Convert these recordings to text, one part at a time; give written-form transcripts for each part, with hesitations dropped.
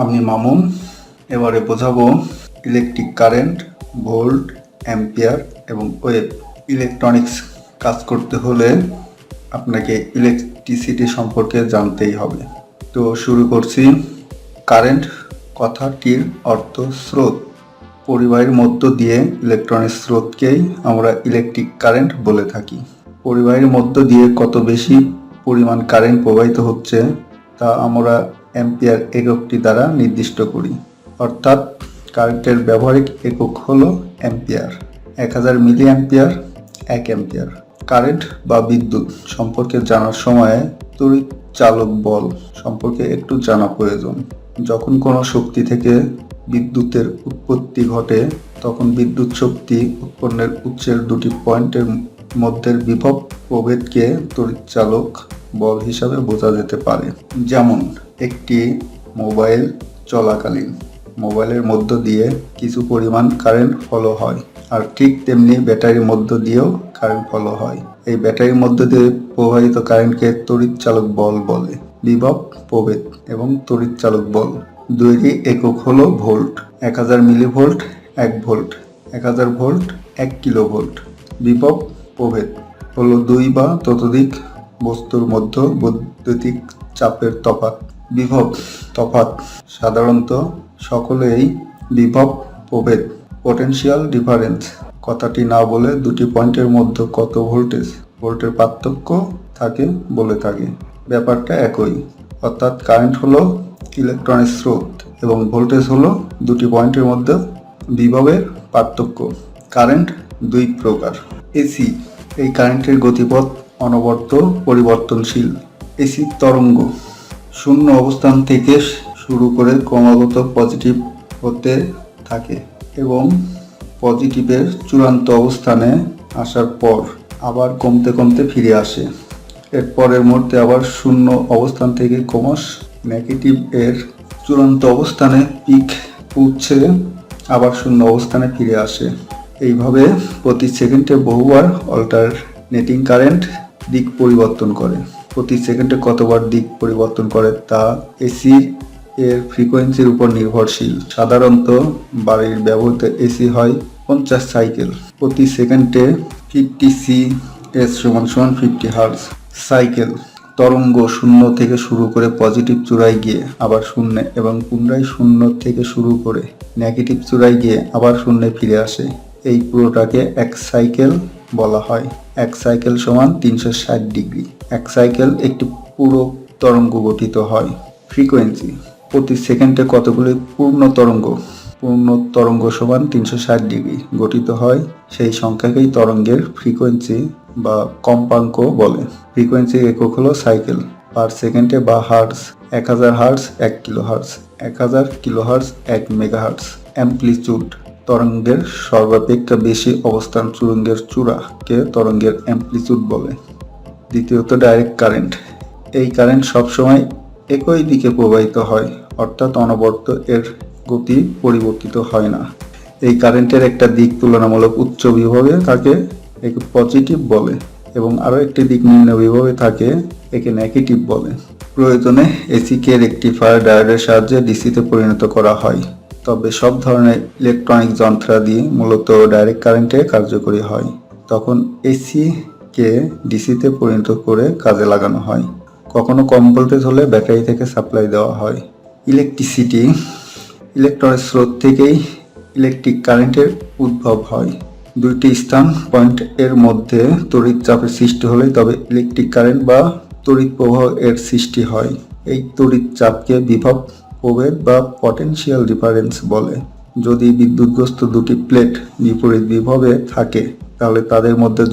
আমি মামুন। এবারে বোঝাবো ইলেকট্রিক কারেন্ট, ভোল্ট, অ্যাম্পিয়ার এবং ওয়েভ। ইলেকট্রনিক্স কাজ করতে হলে আপনাকে ইলেকট্রিসিটি সম্পর্কে জানতেই হবে। তো শুরু করছি। কারেন্ট কথাটির অর্থ স্রোত। পরিবাহীর মধ্য দিয়ে ইলেকট্রনিক স্রোতকেই আমরা ইলেকট্রিক কারেন্ট বলে থাকি। পরিবাহীর মধ্য দিয়ে কত বেশি পরিমাণ কারেন্ট প্রবাহিত হচ্ছে তা আমরা অ্যাম্পিয়ার এককটি দ্বারা নির্দিষ্ট করি। অর্থাৎ কারেন্টের ব্যবহারিক একক হলো ampere. 1000 milli ampere 1 ampere. Current বা বিদ্যুৎ সম্পর্কে জানার সময় তড়িৎ চালক বল সম্পর্কে একটু জানা প্রয়োজন। যখন কোনো শক্তি থেকে বিদ্যুতের উৎপত্তি ঘটে তখন বিদ্যুৎ শক্তি উৎপন্নের উৎসের দুটি পয়েন্টের মধ্যের বিভব প্রভেদকে তড়িৎ চালক বল হিসাবে বোঝা যেতে পারে। যেমন একটি মোবাইল চলাকালীন মোবাইলের মধ্য দিয়ে কিছু পরিমাণ কারেন্ট ফলো হয়, আর ঠিক তেমনি ব্যাটারির মধ্য দিয়েও কারেন্ট ফলো হয়। এই ব্যাটারির মধ্য দিয়ে প্রবাহিত কারেন্টকে তড়িৎ চালক বল বলে। বিভব প্রভেদ এবং তড়িৎ চালক বল দুইটি একক হলো volt. 1000 milli volt 1 volt, 1000 volt 1 kilo volt. বিভব প্রভেদ হলো দুই বা ততোধিক বস্তুর মধ্যে বৈদ্যুতিক চাপের তফাৎ। বিভব তফাৎ সাধারণত সকলেই বিভব প্রভেদ, পটেনশিয়াল ডিফারেন্স কথাটি না বলে দুটি পয়েন্টের মধ্যে কত ভোল্টের পার্থক্য থাকে বলে থাকে। ব্যাপারটা একই, অর্থাৎ কারেন্ট হলো ইলেকট্রনিক স্রোত এবং ভোল্টেজ হলো দুটি পয়েন্টের মধ্যে বিভবের পার্থক্য। কারেন্ট দুই প্রকার। এসি, এই কারেন্টের গতিপথ অনবরত পরিবর্তনশীল। এসি তরঙ্গ শূন্য অবস্থান থেকে শুরু করে ক্রমাগত পজিটিভ হতে থাকে এবং পজিটিভের চূড়ান্ত অবস্থানে আসার পর আবার কমতে কমতে ফিরে আসে। এর পরের মুহূর্তে আবার শূন্য অবস্থান থেকে ক্রমশ নেগেটিভ এর চূড়ান্ত অবস্থানে পিক পৌঁছে আবার শূন্য অবস্থানে ফিরে আসে। এইভাবে প্রতি সেকেন্ডে বহুবার অল্টারনেটিং কারেন্ট দিক পরিবর্তন করে। প্রতি সেকেন্ডে কতবার দিক পরিবর্তন করে তা এসি এর ফ্রিকোয়েন্সির উপর নির্ভরশীল। সাধারণত বাড়ির ব্যবহৃত এসি হয় 50 সাইকেল প্রতি সেকেন্ডে। 50 CS = 50 হার্জ। সাইকেল তরঙ্গ শূন্য থেকে শুরু করে পজিটিভ চূড়ায় গিয়ে আবার শূন্যে এবং পুনরায় শূন্য থেকে শুরু করে নেগেটিভ চূড়ায় গিয়ে আবার শূন্যে ফিরে আসে। এই পুরোটাকে এক সাইকেল বলা হয়। এক সাইকেল সমান 360 ডিগ্রি। এক সাইকেল একটি পুরো তরঙ্গ গঠিত হয়। ফ্রিকোয়েন্সি প্রতি সেকেন্ডে কতগুলি পূর্ণ তরঙ্গ সমান 360 ডিগ্রি গঠিত হয়, সেই সংখ্যাকেই তরঙ্গের ফ্রিকোয়েন্সি বা কম্পাঙ্ক বলে। ফ্রিকোয়েন্সির একক হলো সাইকেল পার সেকেন্ডে বা hertz. 1000 hertz 1 kilo hertz, 1000 kilo hertz 1 megahertz. Amplitude তরঙ্গের সর্বাপেক্ষা বেশি অবস্থান চুরঙ্গের চূড়াকে তরঙ্গের অ্যামপ্লিচিউড বলে। দ্বিতীয়ত ডাইরেক্ট কারেন্ট। এই কারেন্ট সবসময় একই দিকে প্রবাহিত হয়, অর্থাৎ অনবরত এর গতি পরিবর্তিত হয় না। এই কারেন্টের একটা দিক তুলনামূলক উচ্চ বিভবে থাকে, একে পজিটিভ বলে, এবং আরও একটি দিক নিম্ন বিভবে থাকে, একে নেগেটিভ বলে। প্রয়োজনে এসিকে রেকটিফায়ার ডায়োডের সাহায্যে ডিসিতে পরিণত করা হয়। তবে সব ধরনের ইলেকট্রনিক যন্ত্রাদি মূলত ডাইরেক্ট কারেন্টে কার্যকরী হয়। তখন এসিকে ডিসিতে পরিণত করে কাজে লাগানো হয়। কখনো কম ভোল্টেজ হলে ব্যাটারি থেকে সাপ্লাই দেওয়া হয়। ইলেকট্রিসিটি ইলেকট্রনিক স্রোত থেকেই ইলেকট্রিক কারেন্টের উদ্ভব হয়। দুইটি স্থান পয়েন্ট এর মধ্যে তড়িৎ চাপের সৃষ্টি হলে তবে ইলেকট্রিক কারেন্ট বা তড়িৎ প্রবাহ এর সৃষ্টি হয়। এই তড়িৎ চাপকে বিভব প্রভেদ বা পটেনশিয়াল ডিফারেন্স বলে। যদি বিদ্যুৎগ্রস্ত দুটি প্লেট বিপরীত বিভবে থাকে তাহলে তাদের মধ্যে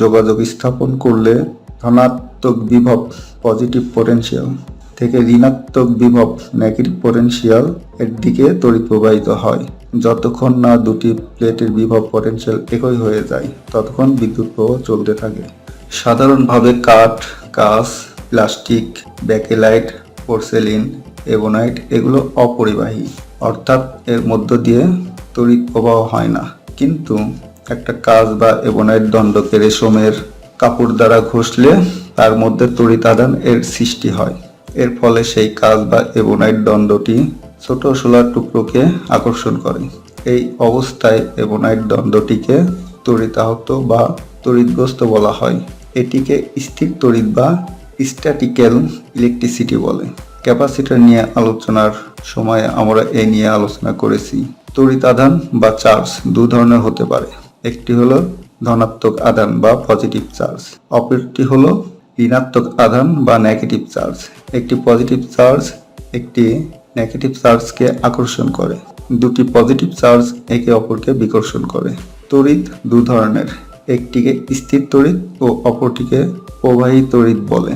যোগাযোগ স্থাপন করলে ধনাত্মক বিভব পজিটিভ পটেনশিয়াল থেকে ঋণাত্মক বিভব নেগেটিভ পটেনশিয়াল এর দিকে তড়িৎ প্রবাহিত হয়। যতক্ষণ না দুটি প্লেটের বিভব পটেনশিয়াল একই হয়ে যায় ততক্ষণ বিদ্যুৎ প্রবাহ চলতে থাকে। সাধারণভাবে কাঠ, কাঁচ, প্লাস্টিক, ব্যাকেলাইট, পোর্সেলিন, এবনাইট এগুলো অপরিবাহী, অর্থাৎ এর মধ্য দিয়ে তড়িৎ প্রবাহ হয় না। কিন্তু একটা কাঁচ বা এবনাইট দণ্ডকে রেশমের কাপড় দ্বারা ঘষলে তার মধ্যে তড়িৎ আদান এর সৃষ্টি হয়। এর ফলে সেই কাঁচ বা এবনাইট দণ্ডটি ছোট শোলার টুকরোকে আকর্ষণ করে। এই অবস্থায় অ্যামোনাইট দ্বন্দ্বটিকে তড়িতাহত বা তড়িৎগ্রস্ত বলা হয়। এটিকে স্থির তড়িৎ বা স্ট্যাটিক্যাল ইলেকট্রিসিটি বলে। ক্যাপাসিটর নিয়ে আলোচনার সময় আমরা এ নিয়ে আলোচনা করেছি। তড়িৎ আধান বা চার্জ দু ধরনের হতে পারে। একটি হলো ধনাত্মক আধান বা পজিটিভ চার্জ, অপরটি হলো ঋণাত্মক আধান বা নেগেটিভ চার্জ। একটি পজিটিভ চার্জ একটি নেগেটিভ চার্জকে আকর্ষণ করে। দুটি পজিটিভ চার্জ একে অপরকে বিকর্ষণ করে। তড়িৎ দু ধরনের, একটিকে স্থির তড়িৎ ও অপরটিকে প্রবাহী তড়িৎ বলে।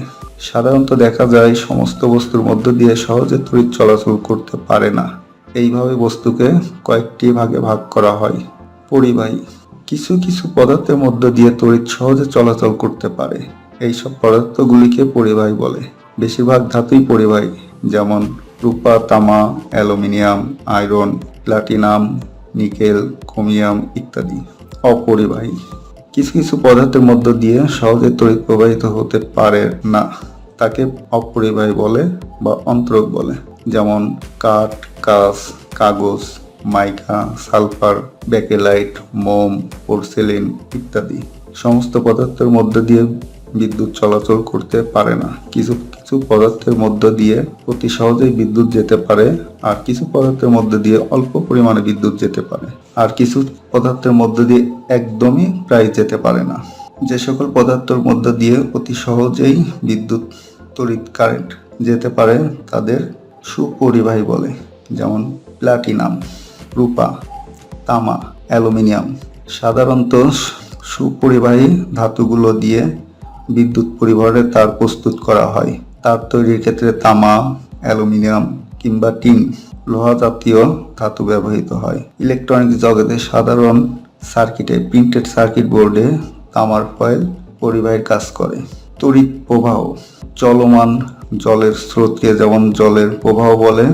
সাধারণত দেখা যায় সমস্ত বস্তুর মধ্য দিয়ে সহজে তড়িৎ চলাচল করতে পারে না। এইভাবে বস্তুকে কয়েকটি ভাগে ভাগ করা হয়। পরিবাহী, কিছু কিছু পদার্থের মধ্য দিয়ে তড়িৎ সহজে চলাচল করতে পারে। এইসব পদার্থগুলিকে পরিবাহী বলে। বেশিরভাগ ধাতুই পরিবাহী, যেমন রূপা, তামা, aluminium, iron, platinum, nickel, chromium ইত্যাদি। অপরিবাহী, কিছু কিছু পদার্থের মধ্য দিয়ে সহজে তড়িৎ প্রবাহিত হতে পারে না, তাকে অপরিবাহী বলে বা অন্তরক বলে। যেমন কাঠ, কাঁচ, কাগজ, মাইকা, সালফার, ব্যাকেলাইট, মোম, পোর্সেলিন ইত্যাদি। সমস্ত পদার্থের মধ্য দিয়ে বিদ্যুৎ চলাচল করতে পারে না। কিছু কিছু পদার্থের মধ্য দিয়ে অতি সহজেই বিদ্যুৎ যেতে পারে, আর কিছু পদার্থের মধ্য দিয়ে অল্প পরিমাণে বিদ্যুৎ যেতে পারে, আর কিছু পদার্থের মধ্য দিয়ে একদমই প্রায় যেতে পারে না। যে সকল পদার্থের মধ্য দিয়ে অতি সহজেই বিদ্যুৎ, তড়িৎ, কারেন্ট যেতে পারে তাদের সুপরিবাহী বলে। যেমন প্লাটিনাম, রূপা, তামা, অ্যালুমিনিয়াম। সাধারণত সুপরিবাহী ধাতুগুলো দিয়ে বিদ্যুৎ পরিবহনের তার প্রস্তুত করা হয়। তার তৈরির ক্ষেত্রে তামা, অ্যালুমিনিয়াম কিংবা টিন, লোহা জাতীয় ধাতু ব্যবহৃত হয়। ইলেকট্রনিক্স জগতে সাধারণ সার্কিটে, প্রিন্টেড সার্কিট বোর্ডে তামার ফয়েল পরিবাহীর কাজ করে। তড়িৎ প্রবাহ, চলমান জলের স্রোতকে যেমন জলের প্রবাহ বলে,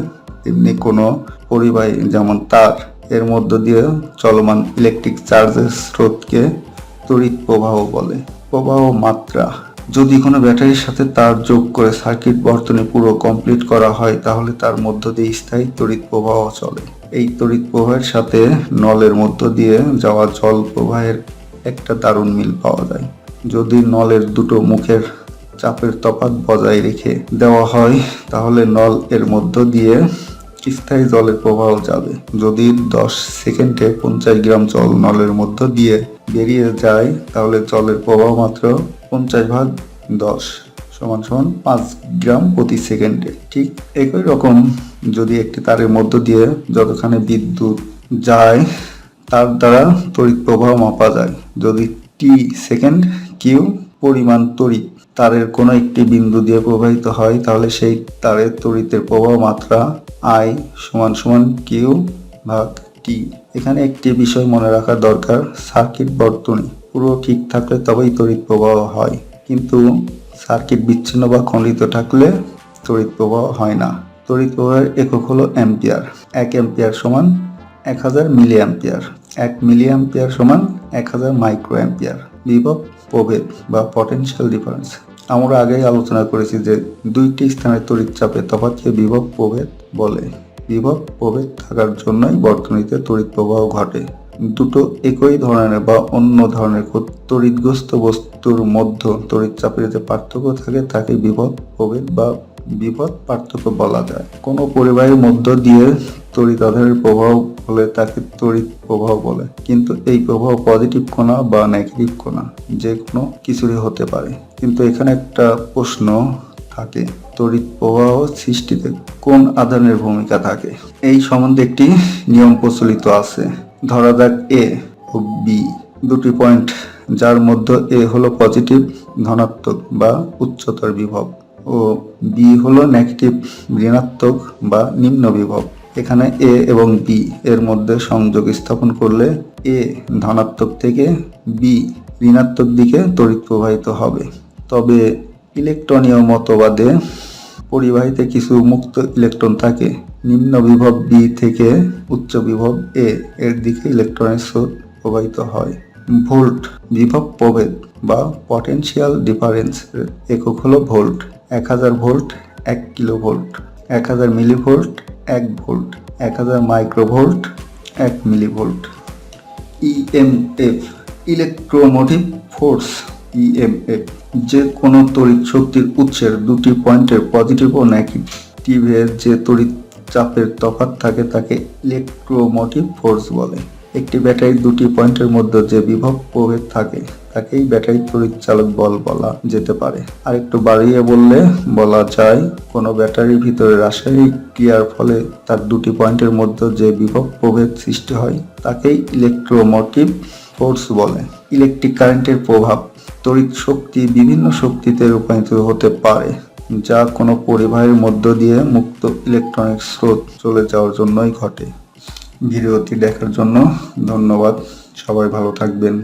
তেমনি কোনো পরিবাহী যেমন তার, এর মধ্য দিয়ে চলমান ইলেকট্রিক চার্জের স্রোতকে তড়িৎ প্রবাহ বলে। প্রবাহ মাত্রা, যদি কোনো ব্যাটারির সাথে তার যোগ করে সার্কিট বর্তনী পুরো কমপ্লিট করা হয়, তাহলে তার মধ্য দিয়ে স্থায়ী তড়িৎ প্রবাহ চলে। এই তড়িৎ প্রবাহের সাথে নলের মধ্য দিয়ে যাওয়া জল প্রবাহের একটা দারুণ মিল পাওয়া যায়। যদি নলের দুটো মুখের চাপের তফাৎ বজায় রেখে দেওয়া হয়, তাহলে নল এর মধ্য দিয়ে স্থায়ী জলের প্রবাহ যাবে। যদি 10 সেকেন্ডে 50 গ্রাম জল নলের মধ্য দিয়ে বেরিয়ে যায়, তাহলে জলের প্রবাহ মাত্র 50/10 = 5 গ্রাম প্রতি সেকেন্ডে। ঠিক একই রকম যদি একটি তারের মধ্য দিয়ে যতখানি বিদ্যুৎ যায়, তার দ্বারা তড়িৎ প্রবাহ মাপা যায়। যদি টি সেকেন্ড কিউ পরিমাণ তড়িৎ তারের কোনো একটি বিন্দু দিয়ে প্রবাহিত হয়, তাহলে সেই তারের তড়িতের প্রবাহ মাত্রা I = Q/T। এখানে একটি বিষয় মনে রাখা দরকার, সার্কিট বর্তনী পুরো ঠিক থাকলে তবেই তড়িৎ প্রবাহ হয়, কিন্তু সার্কিট বিচ্ছিন্ন বা খণ্ডিত থাকলে তড়িৎ প্রবাহ হয় না। তড়িৎ প্রবাহের একক হলো অ্যাম্পিয়ার। 1 অ্যাম্পিয়ার সমান 1000 মিলি অ্যাম্পিয়ার। 1 মিলি অ্যাম্পিয়ার সমান 1000 মাইক্রো অ্যাম্পিয়ার। বিভব প্রভেদ বা পটেনশিয়াল ডিফারেন্স, আমরা আগেই আলোচনা করেছি যে দুইটি স্থানের তড়িৎ চাপের তফাৎকে বিভব প্রভেদ বলে। বিভব প্রভেদ থাকার জন্যই বর্তনীতে তড়িৎ প্রবাহ ঘটে। দুটো একই ধরনের বা অন্য ধরনের তড়িৎগ্রস্ত বস্তুর মধ্যে তড়িৎ চাপের যে পার্থক্য থাকে তাকে বিভব প্রভেদ বা বিভব পার্থক্য বলা যায়। কোনো পরিবাহীর মধ্য দিয়ে তড়িৎ আধানের প্রবাহ হলে তাকে তড়িৎ প্রবাহ বলে, কিন্তু এই প্রবাহ পজিটিভ কোণা বা নেগেটিভ কোণা যে কোনো কিছুরই হতে পারে। কিন্তু এখানে একটা প্রশ্ন থাকে, তড়িৎ প্রবাহ সৃষ্টিতে কোন আধানের ভূমিকা থাকে? এই সম্বন্ধে একটি নিয়ম প্রচলিত আছে। ধরা যাক এ ও বি দুটি পয়েন্ট, যার মধ্যে এ হলো পজিটিভ ধনাত্মক বা উচ্চতর বিভব ও বি হলো নেগেটিভ ঋণাত্মক বা নিম্ন বিভব। এখানে এ এবং বি এর মধ্যে সংযোগ স্থাপন করলে এ ধনাত্মক থেকে বি ঋণাত্মক দিকে তড়িৎ প্রবাহিত হবে। তবে ইলেকট্রনীয় মতবাদে পরিবাহীতে কিছু মুক্ত ইলেকট্রন থাকে। নিম্ন বিভব বি থেকে উচ্চ বিভব এ এর দিকে ইলেকট্রনের স্রোত প্রবাহিত হয়। ভোল্ট, বিভব প্রভেদ বা পটেনশিয়াল ডিফারেন্স একক হলো volt. 1000 volt 1 kilovolt, 1000 millivolt 1 volt, 1000 microvolt 1 millivolt. EMF electromotive force. EMF যে কোনো তড়িৎ শক্তির উৎসের দুটি পয়েন্টের পজিটিভ ও নেগেটিভের যে তড়িৎ চাপের তফাৎ থাকে তাকে ইলেকট্রোমোটিভ ফোর্স বলে। একটি ব্যাটারির দুটি পয়েন্টের মধ্যে যে বিভব প্রভেদ থাকে তাকেই ব্যাটারি তড়িৎ চালক বল বলা যেতে পারে। আর একটু বাড়িয়ে বললে বলা যায় কোনো ব্যাটারির ভিতরে রাসায়নিক ক্রিয়ার ফলে তার দুটি পয়েন্টের মধ্যে যে বিভব প্রভেদ সৃষ্টি হয় তাকেই ইলেকট্রোমোটিভ ফোর্স বলে। ইলেকট্রিক কারেন্টের প্রভাব। তড়িৎ শক্তি বিভিন্ন শক্তিতে রূপান্তরিত হতে পারে যা কোনো পরিবাহের মধ্য দিয়ে মুক্ত ইলেকট্রনিক স্রোত চলে যাওয়ার জন্যই ঘটে। ভিডিওটি দেখার জন্য ধন্যবাদ। সবাই ভালো থাকবেন।